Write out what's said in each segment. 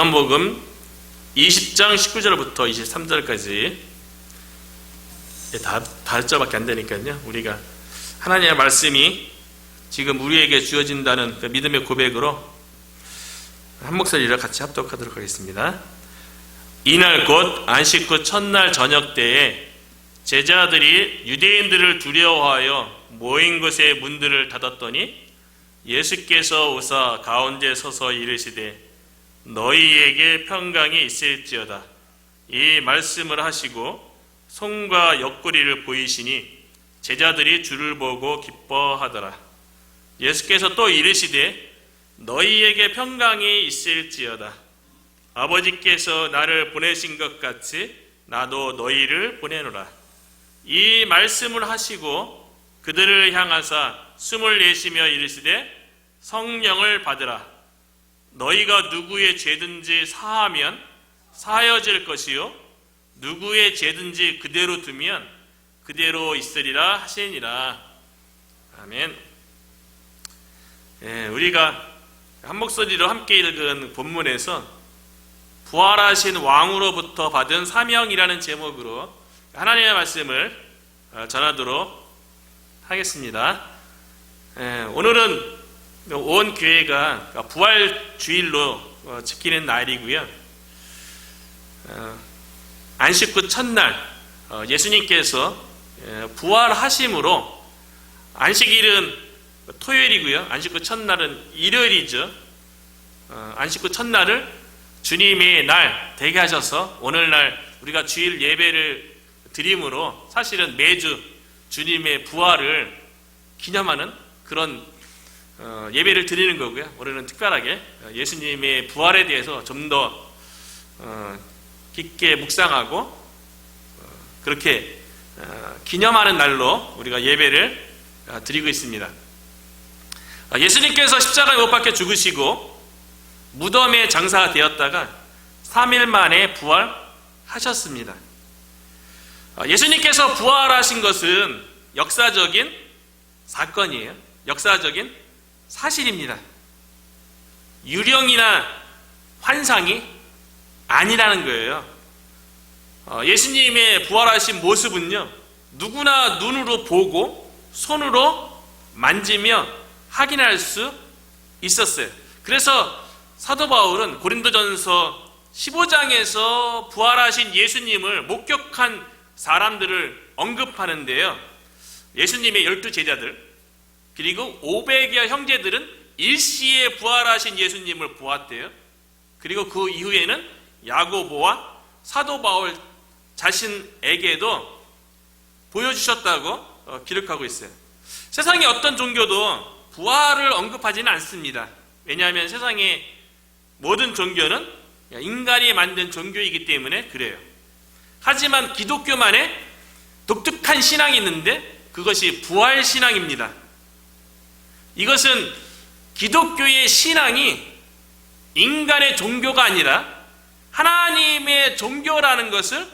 요한복음 20장 19절부터 23절까지 다섯 절밖에 안 되니까요. 우리가 하나님의 말씀이 지금 우리에게 주어진다는 그 믿음의 고백으로 한 목소리로 같이 합독하도록 하겠습니다. 이날 곧 안식 후 첫날 저녁 때에 제자들이 유대인들을 두려워하여 모인 곳의 문들을 닫았더니 예수께서 오사 가운데 서서 이르시되 너희에게 평강이 있을지어다. 이 말씀을 하시고 손과 옆구리를 보이시니 제자들이 주를 보고 기뻐하더라. 예수께서 또 이르시되 너희에게 평강이 있을지어다. 아버지께서 나를 보내신 것 같이 나도 너희를 보내노라. 이 말씀을 하시고 그들을 향하사 숨을 내쉬며 이르시되 성령을 받으라. 너희가 누구의 죄든지 사하면 사하여질 것이요 누구의 죄든지 그대로 두면 그대로 있으리라 하시니라. 아멘. 우리가 한 목소리로 함께 읽은 본문에서 부활하신 왕으로부터 받은 사명이라는 제목으로 하나님의 말씀을 전하도록 하겠습니다. 오늘은 온 교회가 부활주일로 지키는 날이고요. 안식 후 첫날 예수님께서 부활하심으로 안식일은 토요일이고요. 안식 후 첫날은 일요일이죠. 안식 후 첫날을 주님의 날 되게 하셔서 오늘날 우리가 주일 예배를 드림으로 사실은 매주 주님의 부활을 기념하는 그런 예배를 드리는 거고요. 오늘은 특별하게 예수님의 부활에 대해서 좀 더 깊게 묵상하고 그렇게 기념하는 날로 우리가 예배를 드리고 있습니다. 예수님께서 십자가에 못 박혀 죽으시고 무덤에 장사가 되었다가 3일 만에 부활하셨습니다. 예수님께서 부활하신 것은 역사적인 사건이에요. 역사적인 사실입니다. 유령이나 환상이 아니라는 거예요. 예수님의 부활하신 모습은요, 누구나 눈으로 보고 손으로 만지며 확인할 수 있었어요. 그래서 사도 바울은 고린도전서 15장에서 부활하신 예수님을 목격한 사람들을 언급하는데요. 예수님의 12제자들 그리고 500여 형제들은 일시에 부활하신 예수님을 보았대요. 그리고 그 이후에는 야고보와 사도 바울 자신에게도 보여주셨다고 기록하고 있어요. 세상의 어떤 종교도 부활을 언급하지는 않습니다. 왜냐하면 세상의 모든 종교는 인간이 만든 종교이기 때문에 그래요. 하지만 기독교만의 독특한 신앙이 있는데 그것이 부활신앙입니다. 이것은 기독교의 신앙이 인간의 종교가 아니라 하나님의 종교라는 것을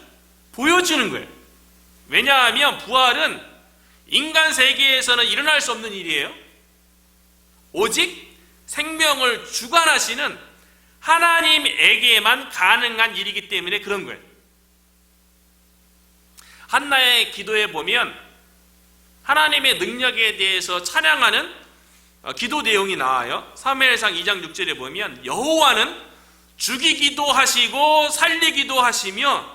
보여주는 거예요. 왜냐하면 부활은 인간 세계에서는 일어날 수 없는 일이에요. 오직 생명을 주관하시는 하나님에게만 가능한 일이기 때문에 그런 거예요. 한나의 기도에 보면 하나님의 능력에 대해서 찬양하는 기도 내용이 나와요. 사무엘상 2장 6절에 보면 여호와는 죽이기도 하시고 살리기도 하시며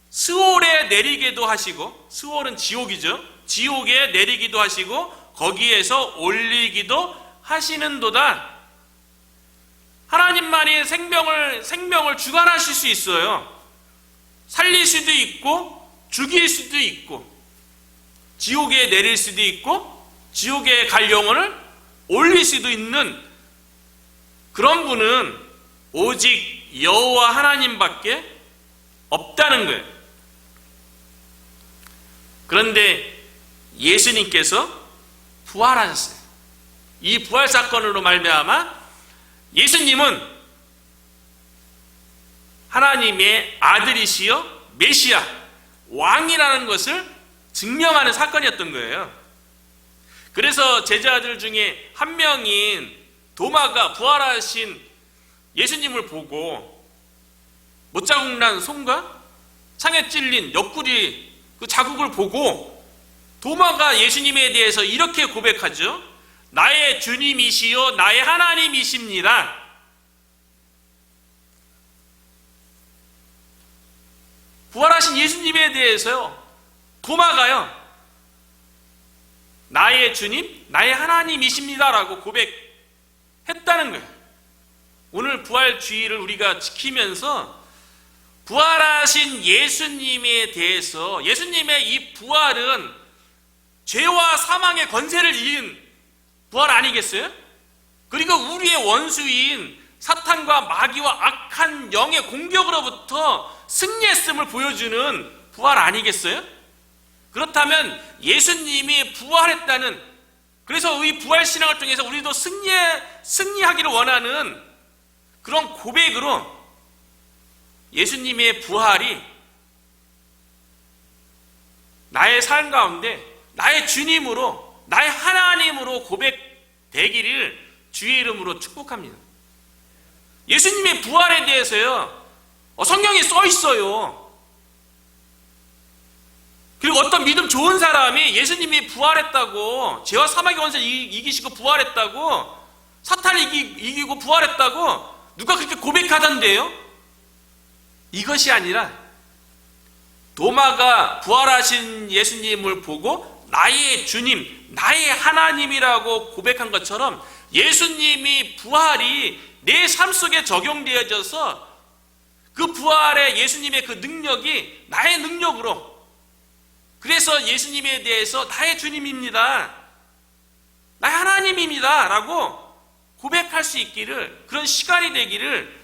스올에 내리기도 하시고, 스올은 지옥이죠. 지옥에 내리기도 하시고 거기에서 올리기도 하시는도다. 하나님만이 생명을 주관하실 수 있어요. 살릴 수도 있고 죽일 수도 있고 지옥에 내릴 수도 있고 지옥에 갈 영혼을 올릴 수도 있는 그런 분은 오직 여호와 하나님밖에 없다는 거예요. 그런데 예수님께서 부활하셨어요. 이 부활 사건으로 말미암아 예수님은 하나님의 아들이시여 메시아 왕이라는 것을 증명하는 사건이었던 거예요. 그래서 제자들 중에 한 명인 도마가 부활하신 예수님을 보고 못자국 난 손과 창에 찔린 옆구리 그 자국을 보고 도마가 예수님에 대해서 이렇게 고백하죠. 나의 주님이시요 나의 하나님이십니다. 부활하신 예수님에 대해서요, 도마가요, 나의 주님, 나의 하나님이십니다라고 고백했다는 거예요. 오늘 부활주의를 우리가 지키면서 부활하신 예수님에 대해서, 예수님의 이 부활은 죄와 사망의 권세를 이긴 부활 아니겠어요? 그리고 우리의 원수인 사탄과 마귀와 악한 영의 공격으로부터 승리했음을 보여주는 부활 아니겠어요? 그렇다면 예수님이 부활했다는, 그래서 이 부활신앙을 통해서 우리도 승리하기를 원하는 그런 고백으로 예수님의 부활이 나의 삶 가운데 나의 주님으로, 나의 하나님으로 고백되기를 주의 이름으로 축복합니다. 예수님의 부활에 대해서요, 성경에 써 있어요. 그리고 어떤 믿음 좋은 사람이 예수님이 부활했다고, 죄와 사망의 권세를 이기시고 부활했다고, 사탄을 이기고 부활했다고 누가 그렇게 고백하던데요? 이것이 아니라 도마가 부활하신 예수님을 보고 나의 주님, 나의 하나님이라고 고백한 것처럼 예수님이 부활이 내 삶 속에 적용되어져서 그 부활의 예수님의 그 능력이 나의 능력으로, 그래서 예수님에 대해서 나의 주님입니다, 나의 하나님입니다 라고 고백할 수 있기를, 그런 시간이 되기를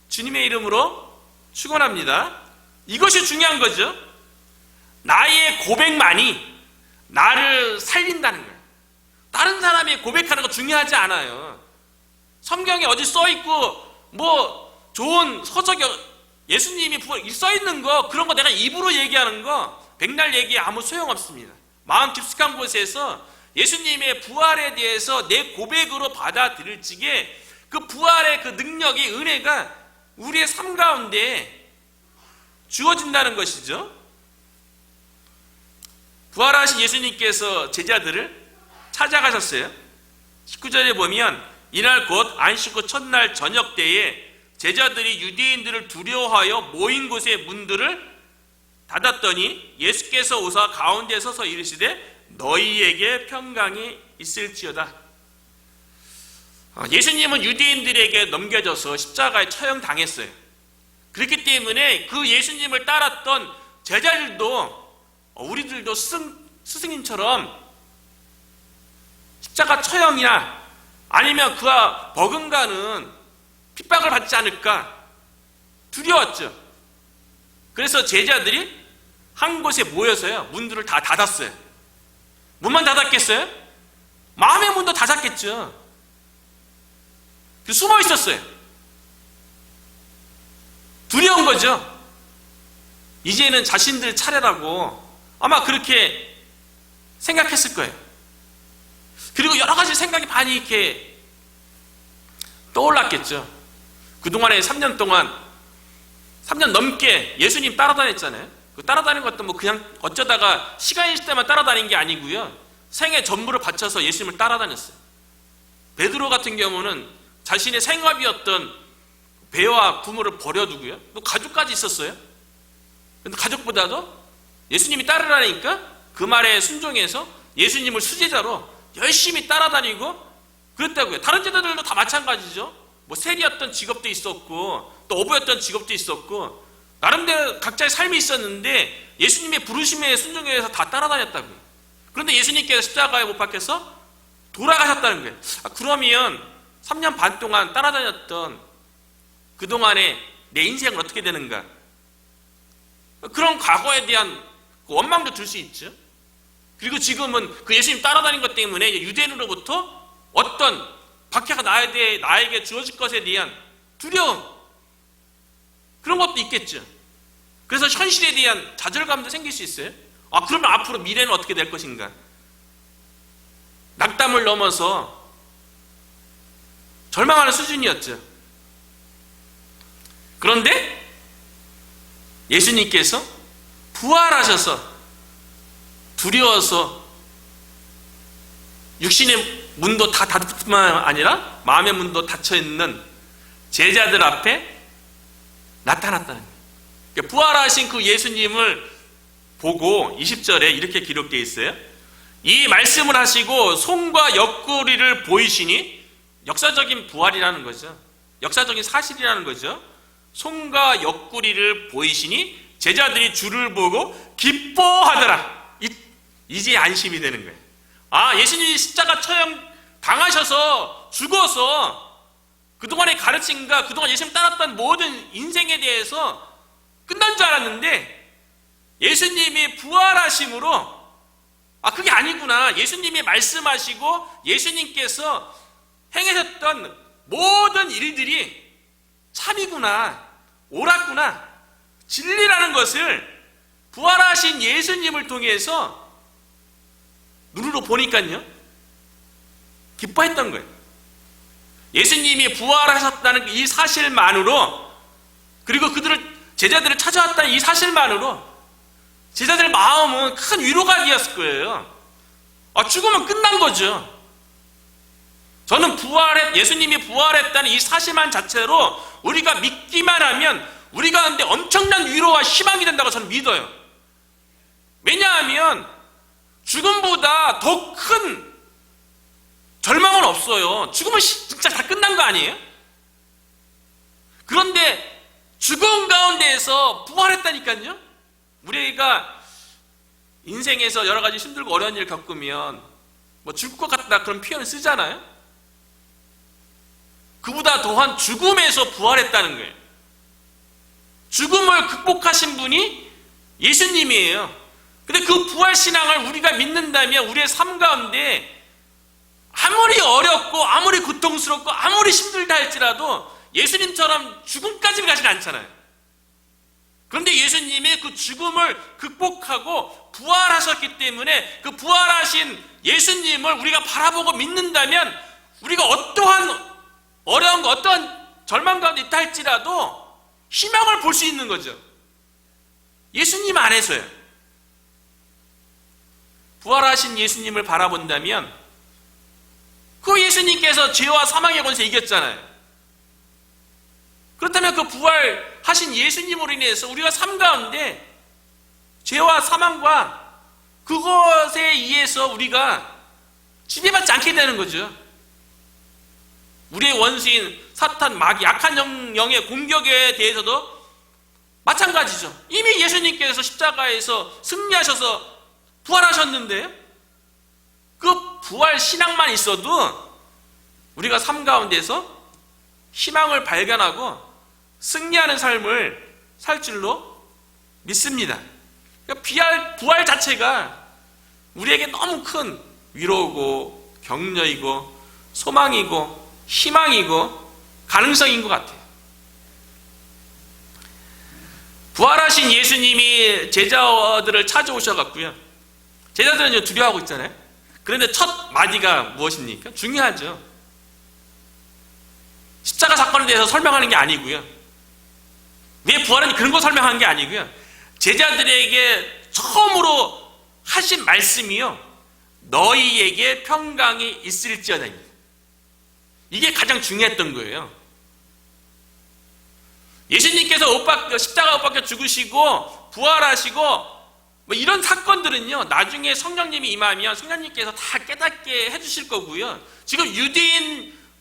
주님의 이름으로 축원합니다. 이것이 중요한 거죠. 나의 고백만이 나를 살린다는 거예요. 다른 사람이 고백하는 거 중요하지 않아요. 성경에 어디 써있고 뭐 좋은 서적에 예수님이 써있는 거, 그런 거 내가 입으로 얘기하는 거 백날 얘기에 아무 소용없습니다. 마음 깊숙한 곳에서 예수님의 부활에 대해서 내 고백으로 받아들일 적에 그 부활의 그 능력이, 은혜가 우리의 삶 가운데 주어진다는 것이죠. 부활하신 예수님께서 제자들을 찾아가셨어요. 19절에 보면 이날 곧 안식 후 첫날 저녁 때에 제자들이 유대인들을 두려워하여 모인 곳의 문들을 닫았더니 예수께서 오사 가운데 서서 이르시되 너희에게 평강이 있을지어다. 예수님은 유대인들에게 넘겨져서 십자가에 처형당했어요. 그렇기 때문에 그 예수님을 따랐던 제자들도, 우리들도 스승님처럼 십자가 처형이나 아니면 그와 버금가는 핍박을 받지 않을까 두려웠죠. 그래서 제자들이 한 곳에 모여서요, 문들을 다 닫았어요. 문만 닫았겠어요? 마음의 문도 닫았겠죠. 숨어 있었어요. 두려운 거죠. 이제는 자신들 차례라고 아마 그렇게 생각했을 거예요. 그리고 여러 가지 생각이 많이 이렇게 떠올랐겠죠. 그동안에 3년 동안, 3년 넘게 예수님 따라다녔잖아요. 그 따라다니는 것도 뭐 그냥 어쩌다가 시간이 있을 때만 따라다닌 게 아니고요, 생애 전부를 바쳐서 예수님을 따라다녔어요. 베드로 같은 경우는 자신의 생업이었던 배와 부모를 버려두고요, 또 가족까지 있었어요. 근데 가족보다도 예수님이 따르라니까 그 말에 순종해서 예수님을 수제자로 열심히 따라다니고 그랬다고요. 다른 제자들도 다 마찬가지죠. 뭐 세리였던 직업도 있었고 또 어부였던 직업도 있었고 나름대로 각자의 삶이 있었는데 예수님의 부르심에 순종해서 다 따라다녔다고요. 그런데 예수님께서 십자가에 못 박혀서 돌아가셨다는 거예요. 그러면 3년 반 동안 따라다녔던 그동안에 내 인생은 어떻게 되는가? 그런 과거에 대한 원망도 들 수 있죠. 그리고 지금은 그 예수님 따라다닌 것 때문에 유대인으로부터 어떤 박해가 나에게 주어질 것에 대한 두려움, 그런 것도 있겠죠. 그래서 현실에 대한 좌절감도 생길 수 있어요. 그러면 앞으로 미래는 어떻게 될 것인가? 낙담을 넘어서 절망하는 수준이었죠. 그런데 예수님께서 부활하셔서 두려워서 육신의 문도 다 닫을 뿐만 아니라 마음의 문도 닫혀있는 제자들 앞에 나타났다는 거예요. 그러니까 부활하신 그 예수님을 보고 20절에 이렇게 기록되어 있어요. 이 말씀을 하시고 손과 옆구리를 보이시니, 역사적인 부활이라는 거죠. 역사적인 사실이라는 거죠. 손과 옆구리를 보이시니 제자들이 주를 보고 기뻐하더라. 이제 안심이 되는 거예요. 아, 예수님이 십자가 처형 당하셔서 죽어서 그동안의 가르침과 그동안 예수님 따랐던 모든 인생에 대해서 끝난 줄 알았는데, 예수님이 부활하심으로 그게 아니구나, 예수님이 말씀하시고 예수님께서 행하셨던 모든 일들이 참이구나, 옳았구나, 진리라는 것을 부활하신 예수님을 통해서 눈으로 보니까요, 기뻐했던 거예요. 예수님이 부활하셨다는 이 사실만으로, 그리고 제자들을 찾아왔다는 이 사실만으로 제자들의 마음은 큰 위로가 되었을 거예요. 죽으면 끝난 거죠. 저는 예수님이 부활했다는 이 사실만 자체로 우리가 믿기만 하면 우리 가운데 엄청난 위로와 희망이 된다고 저는 믿어요. 왜냐하면 죽음보다 더 큰 절망은 없어요. 죽으면 진짜 다 끝난 거 아니에요? 그런데 죽음 가운데에서 부활했다니까요. 우리가 인생에서 여러 가지 힘들고 어려운 일을 겪으면 죽을 것 같다 그런 표현을 쓰잖아요. 그보다 더한 죽음에서 부활했다는 거예요. 죽음을 극복하신 분이 예수님이에요. 근데 그 부활신앙을 우리가 믿는다면 우리의 삶 가운데 아무리 어렵고 아무리 고통스럽고 아무리 힘들다 할지라도 예수님처럼 죽음까지는 가진 않잖아요. 그런데 예수님이 그 죽음을 극복하고 부활하셨기 때문에 그 부활하신 예수님을 우리가 바라보고 믿는다면 우리가 어떠한 어려운 거, 어떠한 절망 가운데 있다 할지라도 희망을 볼 수 있는 거죠. 예수님 안에서요. 부활하신 예수님을 바라본다면 그 예수님께서 죄와 사망의 권세 이겼잖아요. 그렇다면 그 부활하신 예수님으로 인해서 우리가 삶 가운데 죄와 사망과 그것에 의해서 우리가 지배받지 않게 되는 거죠. 우리의 원수인 사탄, 마귀, 악한 영의 공격에 대해서도 마찬가지죠. 이미 예수님께서 십자가에서 승리하셔서 부활하셨는데 그 부활 신앙만 있어도 우리가 삶 가운데서 희망을 발견하고 승리하는 삶을 살 줄로 믿습니다. 그러니까 부활 자체가 우리에게 너무 큰 위로고 격려이고 소망이고 희망이고 가능성인 것 같아요. 부활하신 예수님이 제자들을 찾아오셔갖고요, 제자들은 두려워하고 있잖아요. 그런데 첫 마디가 무엇입니까? 중요하죠. 십자가 사건에 대해서 설명하는 게 아니고요, 왜 부활은 그런 거 설명하는 게 아니고요, 제자들에게 처음으로 하신 말씀이요, 너희에게 평강이 있을지어다. 이게 가장 중요했던 거예요. 예수님께서 십자가 못 박혀 죽으시고 부활하시고 이런 사건들은요, 나중에 성령님이 임하면 성령님께서 다 깨닫게 해주실 거고요. 지금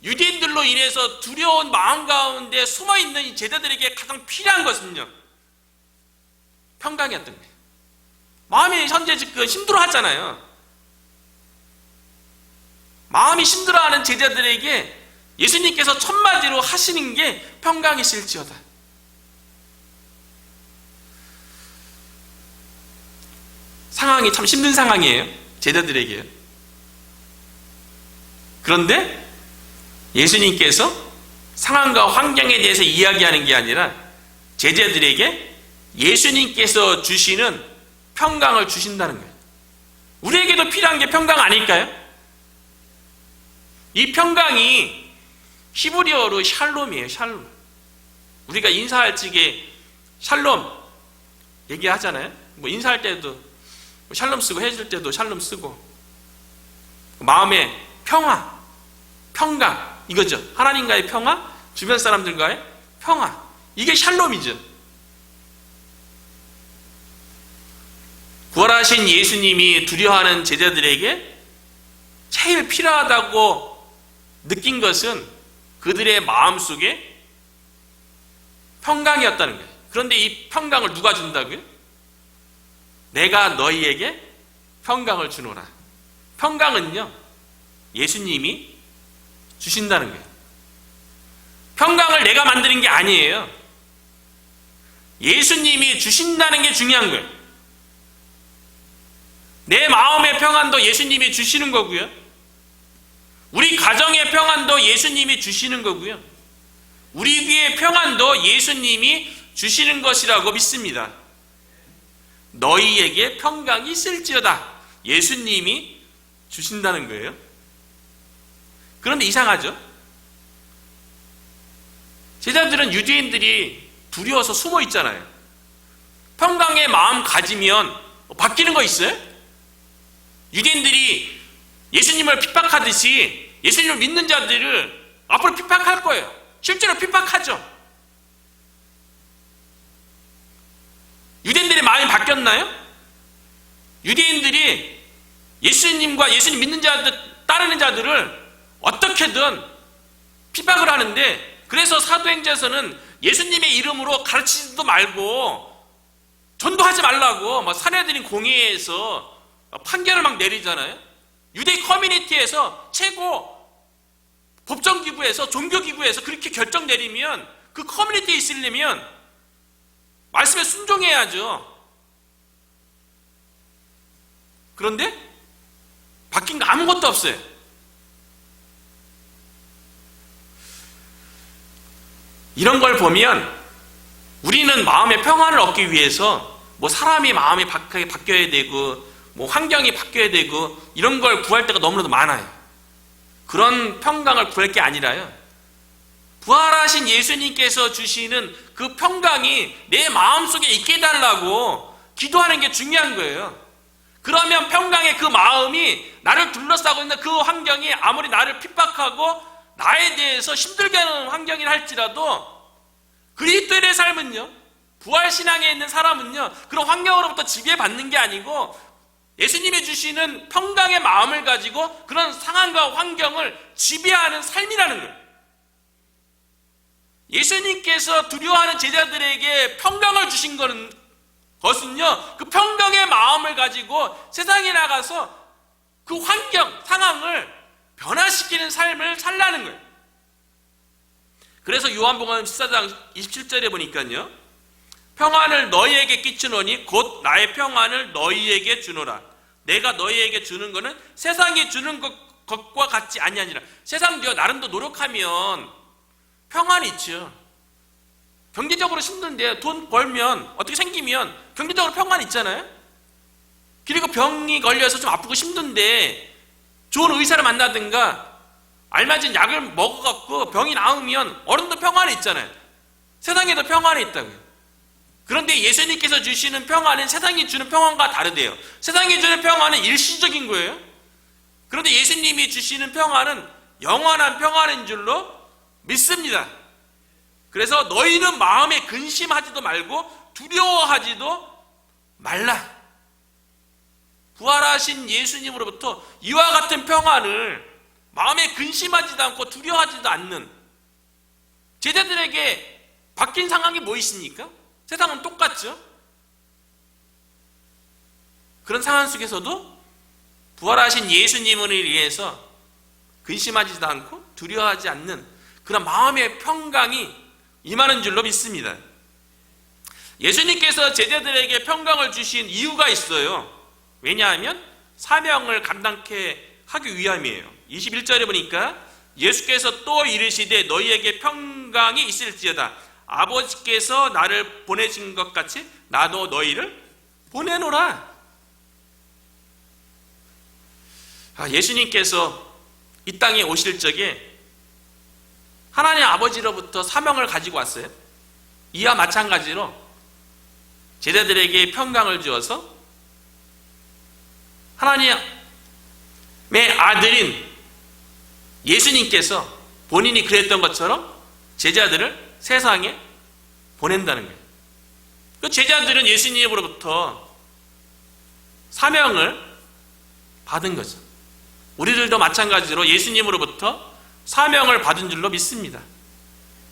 유대인들로 인해서 두려운 마음 가운데 숨어있는 이 제자들에게 가장 필요한 것은요, 평강이었던 거예요. 마음이 현재 지금 힘들어하잖아요. 마음이 힘들어하는 제자들에게 예수님께서 첫마디로 하시는 게 평강이실지어다. 상황이 참 힘든 상황이에요, 제자들에게요. 그런데 예수님께서 상황과 환경에 대해서 이야기하는 게 아니라 제자들에게 예수님께서 주시는 평강을 주신다는 거예요. 우리에게도 필요한 게 평강 아닐까요? 이 평강이 히브리어로 샬롬이에요. 샬롬. 우리가 인사할 적에 샬롬, 얘기하잖아요. 뭐 인사할 때도 샬롬 쓰고 헤어질 때도 샬롬 쓰고 마음의 평화, 평강 이거죠. 하나님과의 평화, 주변 사람들과의 평화 이게 샬롬이죠. 부활하신 예수님이 두려워하는 제자들에게 제일 필요하다고 느낀 것은 그들의 마음속에 평강이었다는 거예요. 그런데 이 평강을 누가 준다고요? 내가 너희에게 평강을 주노라. 평강은요, 예수님이 주신다는 거예요. 평강을 내가 만드는 게 아니에요. 예수님이 주신다는 게 중요한 거예요. 내 마음의 평안도 예수님이 주시는 거고요. 우리 가정의 평안도 예수님이 주시는 거고요. 우리 귀의 평안도 예수님이 주시는 것이라고 믿습니다. 너희에게 평강이 있을지어다. 예수님이 주신다는 거예요. 그런데 이상하죠? 제자들은 유대인들이 두려워서 숨어 있잖아요. 평강의 마음 가지면 바뀌는 거 있어요? 유대인들이 예수님을 핍박하듯이 예수님을 믿는 자들을 앞으로 핍박할 거예요. 실제로 핍박하죠. 유대인들의 마음이 바뀌었나요? 유대인들이 예수님과 예수님 믿는 자들, 따르는 자들을 어떻게든 핍박을 하는데, 그래서 사도행전에서는 예수님의 이름으로 가르치지도 말고 전도하지 말라고 막 사내들인 공회에서 판결을 막 내리잖아요. 유대 커뮤니티에서 최고 법정기구에서 종교기구에서 그렇게 결정 내리면 그 커뮤니티에 있으려면 말씀에 순종해야죠. 그런데 바뀐 거 아무것도 없어요. 이런 걸 보면 우리는 마음의 평안을 얻기 위해서 뭐 사람이 마음이 바뀌어야 되고 뭐 환경이 바뀌어야 되고 이런 걸 구할 때가 너무나도 많아요. 그런 평강을 구할 게 아니라요, 부활하신 예수님께서 주시는 그 평강이 내 마음속에 있게 해달라고 기도하는 게 중요한 거예요. 그러면 평강의 그 마음이 나를 둘러싸고 있는 그 환경이 아무리 나를 핍박하고 나에 대해서 힘들게 하는 환경이라 할지라도 그리스도인의 삶은요, 부활신앙에 있는 사람은요, 그런 환경으로부터 지배받는 게 아니고 예수님이 주시는 평강의 마음을 가지고 그런 상황과 환경을 지배하는 삶이라는 거예요. 예수님께서 두려워하는 제자들에게 평강을 주신 것은요, 그 평강의 마음을 가지고 세상에 나가서 그 환경, 상황을 변화시키는 삶을 살라는 거예요. 그래서 요한복음 14장 27절에 보니까요, 평안을 너희에게 끼치노니 곧 나의 평안을 너희에게 주노라. 내가 너희에게 주는 것은 세상이 주는 것과 같지 아니하니라. 세상도요, 나름도 노력하면 평안이 있죠. 경제적으로 힘든데 돈 벌면, 어떻게 생기면 경제적으로 평안이 있잖아요. 그리고 병이 걸려서 좀 아프고 힘든데 좋은 의사를 만나든가 알맞은 약을 먹어갖고 병이 나으면 어른도 평안이 있잖아요. 세상에도 평안이 있다고요. 그런데 예수님께서 주시는 평안은 세상이 주는 평안과 다르대요. 세상이 주는 평안은 일시적인 거예요. 그런데 예수님이 주시는 평안은 영원한 평안인 줄로 믿습니다. 그래서 너희는 마음에 근심하지도 말고 두려워하지도 말라. 부활하신 예수님으로부터 이와 같은 평안을 마음에 근심하지도 않고 두려워하지도 않는 제자들에게 바뀐 상황이 뭐 있습니까? 세상은 똑같죠. 그런 상황 속에서도 부활하신 예수님을 위해서 근심하지도 않고 두려워하지 않는 그런 마음의 평강이 임하는 줄로 믿습니다. 예수님께서 제자들에게 평강을 주신 이유가 있어요. 왜냐하면 사명을 감당케 하기 위함이에요. 21절에 보니까 예수께서 또 이르시되 너희에게 평강이 있을지어다. 아버지께서 나를 보내신 것 같이 나도 너희를 보내노라. 예수님께서 이 땅에 오실 적에 하나님 아버지로부터 사명을 가지고 왔어요. 이와 마찬가지로 제자들에게 평강을 주어서 하나님의 아들인 예수님께서 본인이 그랬던 것처럼 제자들을 세상에 보낸다는 거예요. 그 제자들은 예수님으로부터 사명을 받은 거죠. 우리들도 마찬가지로 예수님으로부터 사명을 받은 줄로 믿습니다.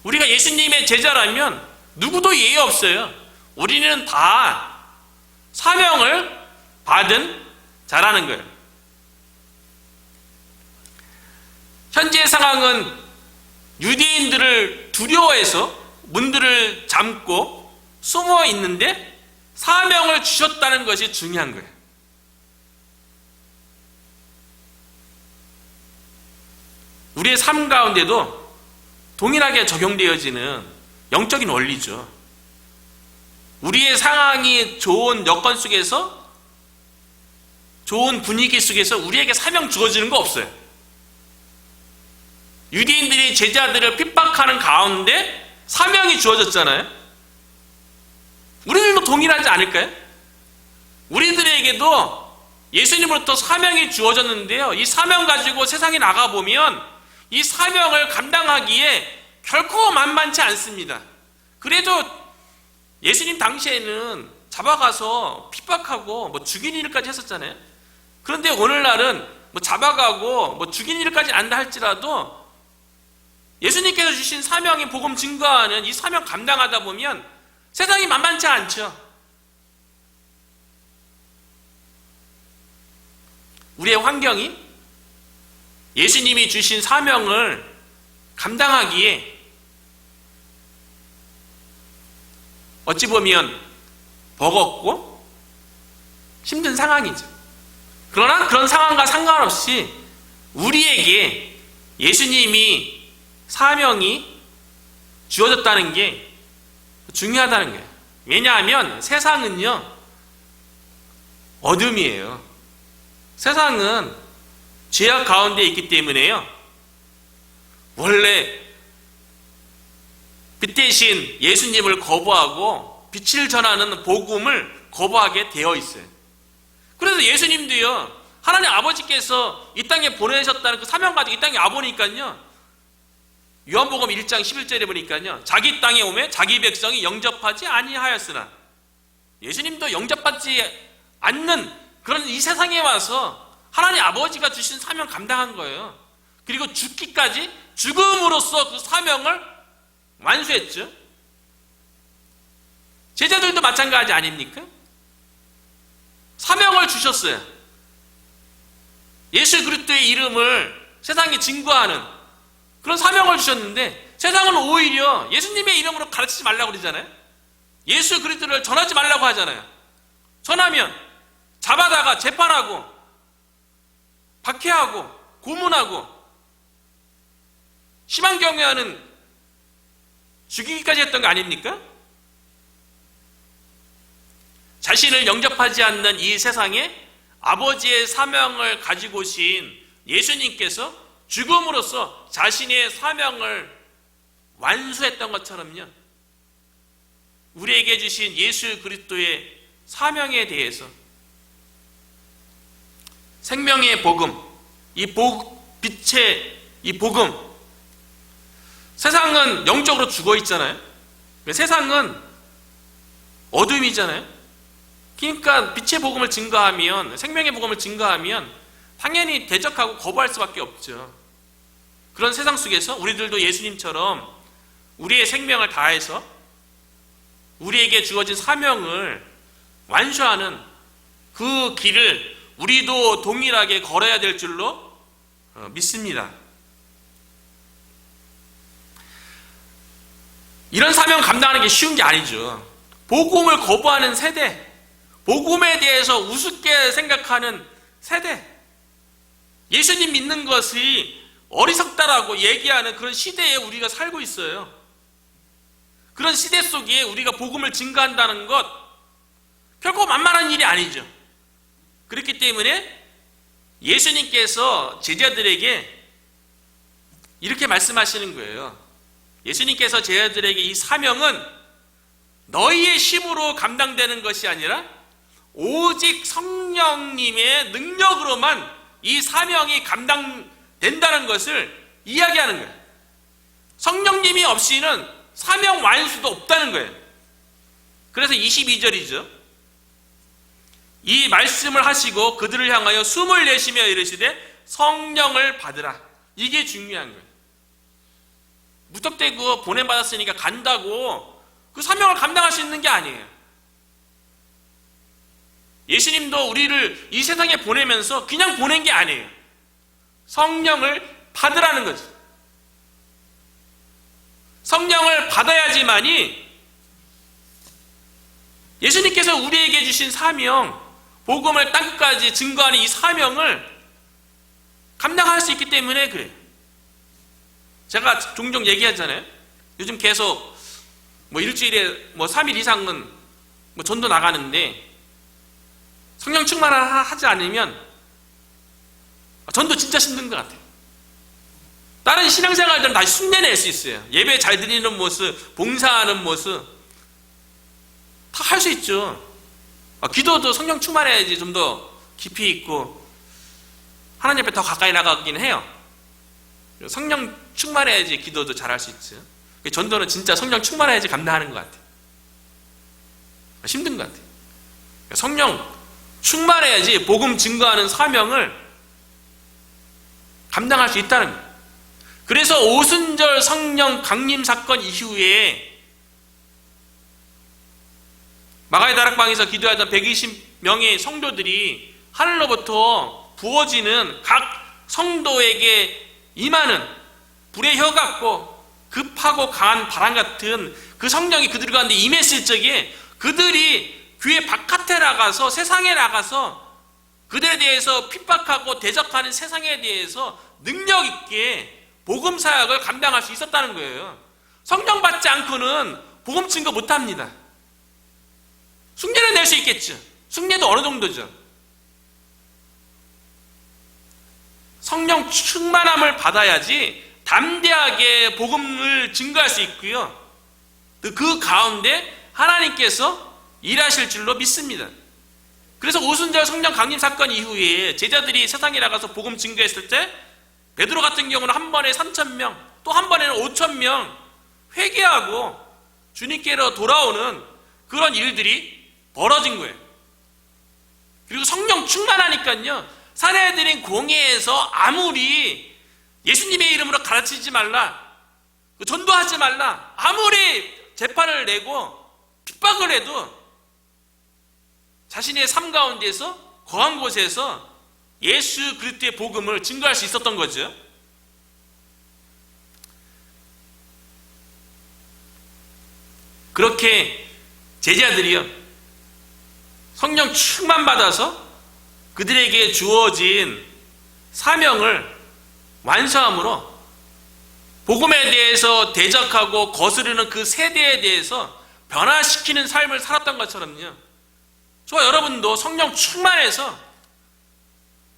우리가 예수님의 제자라면 누구도 예외 없어요. 우리는 다 사명을 받은 자라는 거예요. 현재 상황은 유대인들을 두려워해서 문들을 잠고 숨어 있는데 사명을 주셨다는 것이 중요한 거예요. 우리의 삶 가운데도 동일하게 적용되어지는 영적인 원리죠. 우리의 상황이 좋은 여건 속에서, 좋은 분위기 속에서 우리에게 사명 주어지는 거 없어요. 유대인들이 제자들을 핍박하는 가운데 사명이 주어졌잖아요. 우리들도 동일하지 않을까요? 우리들에게도 예수님으로부터 사명이 주어졌는데요, 이 사명 가지고 세상에 나가보면 이 사명을 감당하기에 결코 만만치 않습니다. 그래도 예수님 당시에는 잡아가서 핍박하고 죽인 일까지 했었잖아요. 그런데 오늘날은 잡아가고 죽인 일까지 안다 할지라도 예수님께서 주신 사명이 복음 증거하는 이 사명 감당하다 보면 세상이 만만치 않죠. 우리의 환경이 예수님이 주신 사명을 감당하기에 어찌 보면 버겁고 힘든 상황이죠. 그러나 그런 상황과 상관없이 우리에게 예수님이 사명이 주어졌다는 게 중요하다는 거예요. 왜냐하면 세상은요, 어둠이에요. 세상은 죄악 가운데 있기 때문에요, 원래 빛 대신 예수님을 거부하고 빛을 전하는 복음을 거부하게 되어 있어요. 그래서 예수님도요, 하나님 아버지께서 이 땅에 보내셨다는 그 사명 가지고 이 땅에 와보니까요, 요한복음 1장 11절에 보니까요, 자기 땅에 오매 자기 백성이 영접하지 아니하였으나, 예수님도 영접받지 않는 그런 이 세상에 와서 하나님 아버지가 주신 사명 감당한 거예요. 그리고 죽기까지 죽음으로써 그 사명을 완수했죠. 제자들도 마찬가지 아닙니까? 사명을 주셨어요. 예수 그리스도의 이름을 세상에 증거하는 그런 사명을 주셨는데, 세상은 오히려 예수님의 이름으로 가르치지 말라고 그러잖아요. 예수 그리스도를 전하지 말라고 하잖아요. 전하면 잡아다가 재판하고 박해하고 고문하고 심한 경우에는 죽이기까지 했던 거 아닙니까? 자신을 영접하지 않는 이 세상에 아버지의 사명을 가지고 오신 예수님께서 죽음으로써 자신의 사명을 완수했던 것처럼요, 우리에게 주신 예수 그리스도의 사명에 대해서 생명의 복음, 빛의 이 복음, 세상은 영적으로 죽어 있잖아요. 세상은 어둠이잖아요. 그러니까 빛의 복음을 증거하면, 생명의 복음을 증거하면 당연히 대적하고 거부할 수밖에 없죠. 그런 세상 속에서 우리들도 예수님처럼 우리의 생명을 다해서 우리에게 주어진 사명을 완수하는 그 길을 우리도 동일하게 걸어야 될 줄로 믿습니다. 이런 사명 감당하는 게 쉬운 게 아니죠. 복음을 거부하는 세대, 복음에 대해서 우습게 생각하는 세대, 예수님 믿는 것이 어리석다라고 얘기하는 그런 시대에 우리가 살고 있어요. 그런 시대 속에 우리가 복음을 증거한다는 것 결코 만만한 일이 아니죠. 그렇기 때문에 예수님께서 제자들에게 이렇게 말씀하시는 거예요. 예수님께서 제자들에게 이 사명은 너희의 힘으로 감당되는 것이 아니라 오직 성령님의 능력으로만 이 사명이 감당된다는 것을 이야기하는 거예요. 성령님이 없이는 사명 완수도 없다는 거예요. 그래서 22절이죠. 이 말씀을 하시고 그들을 향하여 숨을 내쉬며 이르시되 성령을 받으라. 이게 중요한 거예요. 무턱대고 보냄받았으니까 간다고 그 사명을 감당할 수 있는 게 아니에요. 예수님도 우리를 이 세상에 보내면서 그냥 보낸 게 아니에요. 성령을 받으라는 거죠. 성령을 받아야지만이 예수님께서 우리에게 주신 사명, 복음을 땅끝까지 증거하는 이 사명을 감당할 수 있기 때문에 그래요. 제가 종종 얘기하잖아요. 요즘 계속 일주일에 3일 이상은 전도 나가는데 성령 충만을 하지 않으면 전도 진짜 힘든 것 같아요. 다른 신앙생활들은 다시 흉내낼 수 있어요. 예배 잘 드리는 모습, 봉사하는 모습 다 할 수 있죠. 기도도 성령 충만해야지 좀 더 깊이 있고 하나님 앞에 더 가까이 나가긴 해요. 성령 충만해야지 기도도 잘할 수 있죠. 전도는 진짜 성령 충만해야지 감당하는 것 같아요. 힘든 것 같아요. 성령 충만해야지 복음 증거하는 사명을 감당할 수 있다는 거예요. 그래서 오순절 성령 강림 사건 이후에 마가의 다락방에서 기도하던 120명의 성도들이 하늘로부터 부어지는 각 성도에게 임하는 불의 혀 같고 급하고 강한 바람 같은 그 성령이 그들 가운데 임했을 적에 그들이 교회 바깥에 나가서 세상에 나가서 그들에 대해서 핍박하고 대적하는 세상에 대해서 능력 있게 복음 사역을 감당할 수 있었다는 거예요. 성령 받지 않고는 복음 증거 못합니다. 흉내는 낼 수 있겠죠. 흉내도 어느 정도죠. 성령 충만함을 받아야지 담대하게 복음을 증거할 수 있고요. 그 가운데 하나님께서 일하실 줄로 믿습니다. 그래서 오순절 성령 강림 사건 이후에 제자들이 세상에 나가서 복음 증거했을 때 베드로 같은 경우는 한 번에 3,000명, 또 한 번에는 5,000명 회개하고 주님께로 돌아오는 그런 일들이 벌어진 거예요. 그리고 성령 충만하니까요, 사내들인 공회에서 아무리 예수님의 이름으로 가르치지 말라, 전도하지 말라, 아무리 재판을 내고 핍박을 해도 자신의 삶 가운데서 거한 곳에서 예수 그리스도의 복음을 증거할 수 있었던 거죠. 그렇게 제자들이요, 성령 충만 받아서 그들에게 주어진 사명을 완수함으로 복음에 대해서 대적하고 거스르는 그 세대에 대해서 변화시키는 삶을 살았던 것처럼요, 저와 여러분도 성령 충만해서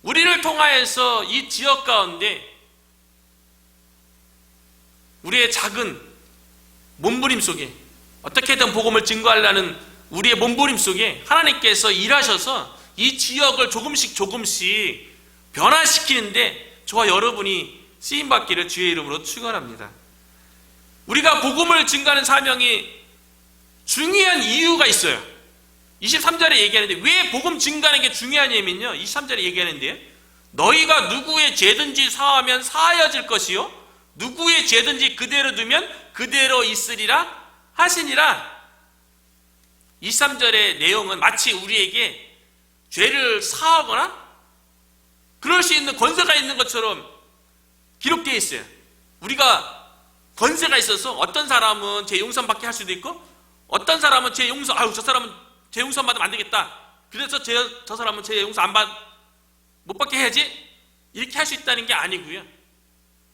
우리를 통하여서 이 지역 가운데 우리의 작은 몸부림 속에 어떻게든 복음을 증거하려는 우리의 몸부림 속에 하나님께서 일하셔서 이 지역을 조금씩 변화시키는데 저와 여러분이 쓰임받기를 주의 이름으로 축원합니다. 우리가 복음을 증거하는 사명이 중요한 이유가 있어요. 23절에 얘기하는데 왜 복음 증거하는 게 중요하냐면요, 23절에 얘기하는데 너희가 누구의 죄든지 사하면 사하여질 것이요 누구의 죄든지 그대로 두면 그대로 있으리라 하시니라. 23절의 내용은 마치 우리에게 죄를 사하거나 그럴 수 있는 권세가 있는 것처럼 기록되어 있어요. 우리가 권세가 있어서 어떤 사람은 죄 용서받게 할 수도 있고 어떤 사람은 죄 용서, 저 사람은 죄 용서 받으면 안 되겠다, 그래서 저 사람은 죄 용서 못 받게 해야지, 이렇게 할 수 있다는 게 아니고요,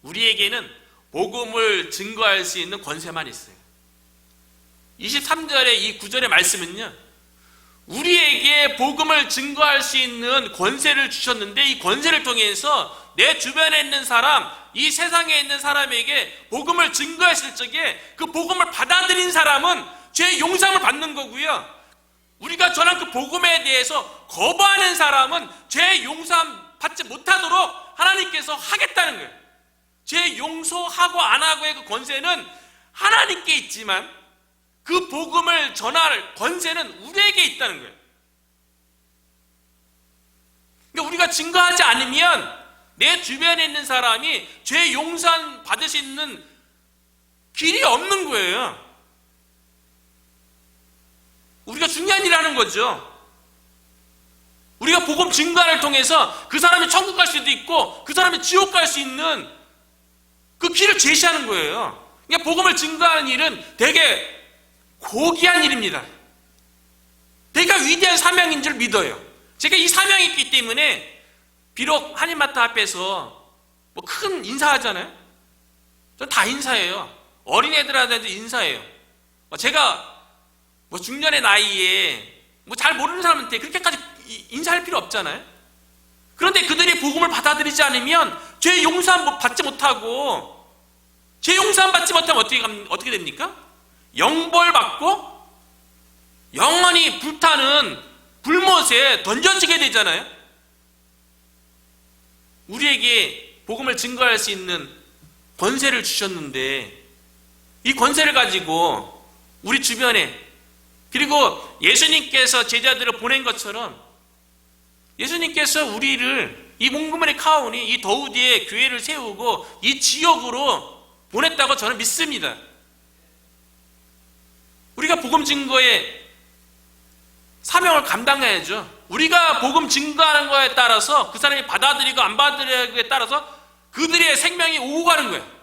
우리에게는 복음을 증거할 수 있는 권세만 있어요. 23절의 이 9절의 말씀은요, 우리에게 복음을 증거할 수 있는 권세를 주셨는데 이 권세를 통해서 내 주변에 있는 사람, 이 세상에 있는 사람에게 복음을 증거했을 적에 그 복음을 받아들인 사람은 죄 용서함을 받는 거고요. 우리가 전한 그 복음에 대해서 거부하는 사람은 죄 용서함 받지 못하도록 하나님께서 하겠다는 거예요. 죄 용서하고 안 하고의 그 권세는 하나님께 있지만 그 복음을 전할 권세는 우리에게 있다는 거예요. 그러니까 우리가 증거하지 않으면 내 주변에 있는 사람이 죄 용서 받을 수 있는 길이 없는 거예요. 우리가 중요한 일을 하는 거죠. 우리가 복음 증거를 통해서 그 사람이 천국 갈 수도 있고 그 사람이 지옥 갈 수 있는 그 길을 제시하는 거예요. 그러니까 복음을 증거하는 일은 되게 고귀한 일입니다. 되게 위대한 사명인 줄 믿어요. 제가 이 사명이 있기 때문에 비록 한인마트 앞에서 뭐 큰 인사하잖아요. 전 다 인사해요. 어린애들한테도 인사해요. 제가 뭐 중년의 나이에 뭐 잘 모르는 사람한테 그렇게까지 인사할 필요 없잖아요. 그런데 그들이 복음을 받아들이지 않으면 죄 용서함 받지 못하고, 죄 용서함 받지 못하면 어떻게 됩니까? 영벌 받고 영원히 불타는 불못에 던져지게 되잖아요. 우리에게 복음을 증거할 수 있는 권세를 주셨는데 이 권세를 가지고 우리 주변에, 그리고 예수님께서 제자들을 보낸 것처럼 예수님께서 우리를 이 몽고메리 카운티, 이 더우디에 교회를 세우고 이 지역으로 보냈다고 저는 믿습니다. 우리가 복음 증거의 사명을 감당해야죠. 우리가 복음 증거하는 거에 따라서 그 사람이 받아들이고 안 받아들이고에 따라서 그들의 생명이 오고 가는 거예요.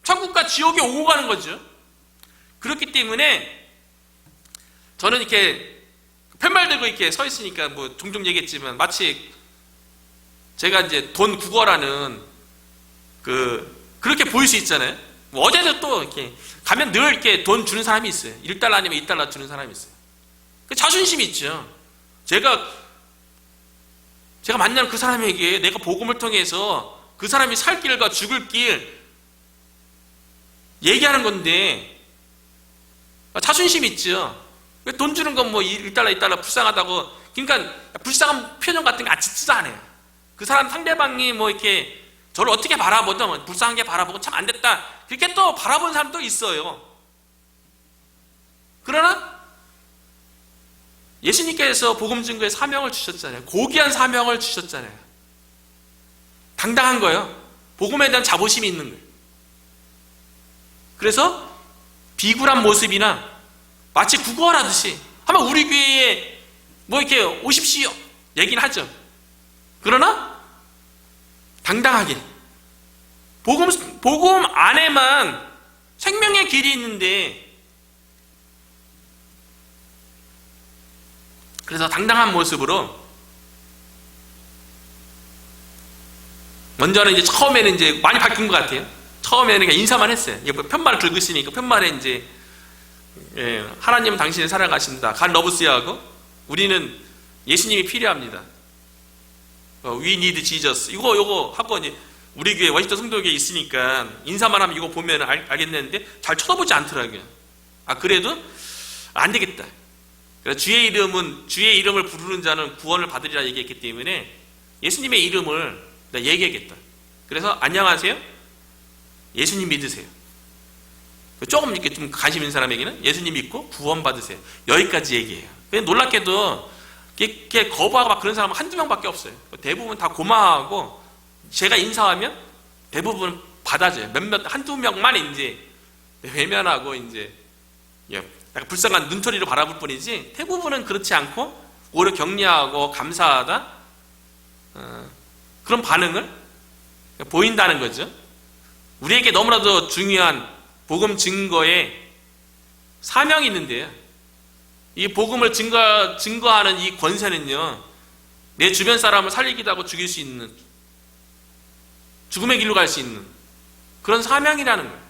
천국과 지옥에 오고 가는 거죠. 그렇기 때문에 저는 이렇게 팻말 들고 이렇게 서 있으니까 뭐 종종 얘기했지만 마치 제가 이제 돈 국어라는 그렇게 보일 수 있잖아요. 뭐 어제도 또 이렇게 가면 늘 이렇게 돈 주는 사람이 있어요. 1달러 아니면 2달러 주는 사람이 있어요. 그 자존심이 있죠. 제가 만나는 그 사람에게 내가 복음을 통해서 그 사람이 살 길과 죽을 길 얘기하는 건데 자존심이 있죠. 돈 주는 건 뭐 1달러, 2달러 불쌍하다고, 그러니까 불쌍한 표정 같은 게 아직도 안 해요. 그 사람 상대방이 뭐 이렇게 저를 어떻게 바라보든 불쌍하게 바라보고 참 안 됐다, 그렇게 또 바라보는 사람도 있어요. 그러나 예수님께서 복음 증거의 사명을 주셨잖아요. 고귀한 사명을 주셨잖아요. 당당한 거예요. 복음에 대한 자부심이 있는 거예요. 그래서 비굴한 모습이나 마치 구걸하듯이 한번 우리 교회에 뭐 이렇게 오십시오 얘기는 하죠. 그러나 당당하게 복음 안에만 생명의 길이 있는데, 그래서 당당한 모습으로 먼저는 이제 처음에는 이제 많이 바뀐 것 같아요. 처음에는 그냥 인사만 했어요. 편말을 들고 있으니까 편말에 이제 하나님은 당신을 사랑하신다, 간 러브스하고 우리는 예수님이 필요합니다. We need Jesus. 요거 하고 이제 우리 교회 워시터 성도교에 있으니까 인사만 하면 이거 보면 알겠는데 잘 쳐다보지 않더라고요. 그래도 안 되겠다. 그래서 주의 이름을 부르는 자는 구원을 받으리라 얘기했기 때문에 예수님의 이름을 내가 얘기하겠다. 그래서 안녕하세요, 예수님 믿으세요. 조금 이렇게 좀 관심 있는 사람에게는 예수님 믿고 구원 받으세요. 여기까지 얘기해요. 근데 놀랍게도 이렇게 거부하고 막 그런 사람은 한두 명밖에 없어요. 대부분 다 고마워하고 제가 인사하면 대부분 받아줘요. 한두 명만 이제 외면하고 이제 약간 불쌍한 눈초리로 바라볼 뿐이지 대부분은 그렇지 않고 오히려 격려하고 감사하다, 그런 반응을 보인다는 거죠. 우리에게 너무나도 중요한 복음 증거에 사명이 있는데요. 이 복음을 증거하는 이 권세는요, 내 주변 사람을 살리기도 하고 죽일 수 있는, 죽음의 길로 갈 수 있는 그런 사명이라는 거예요.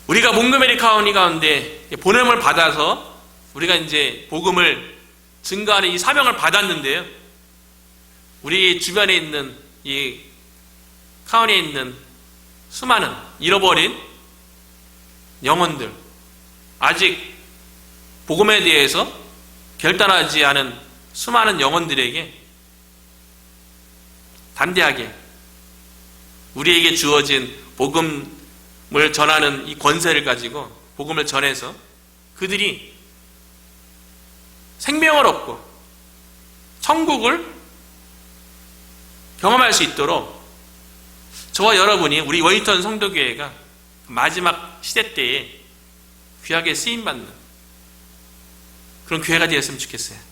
우리가 몽고메리 카운티 가운데 보냄을 받아서 우리가 이제 복음을 증거하는 이 사명을 받았는데요. 우리 주변에 있는 이 카운티에 있는 수많은 잃어버린 영혼들, 아직 복음에 대해서 결단하지 않은 수많은 영혼들에게 담대하게 우리에게 주어진 복음을 전하는 이 권세를 가지고 복음을 전해서 그들이 생명을 얻고 천국을 경험할 수 있도록 저와 여러분이 우리 워싱턴 성도교회가 마지막 시대 때에 귀하게 쓰임받는 그런 교회가 되었으면 좋겠어요.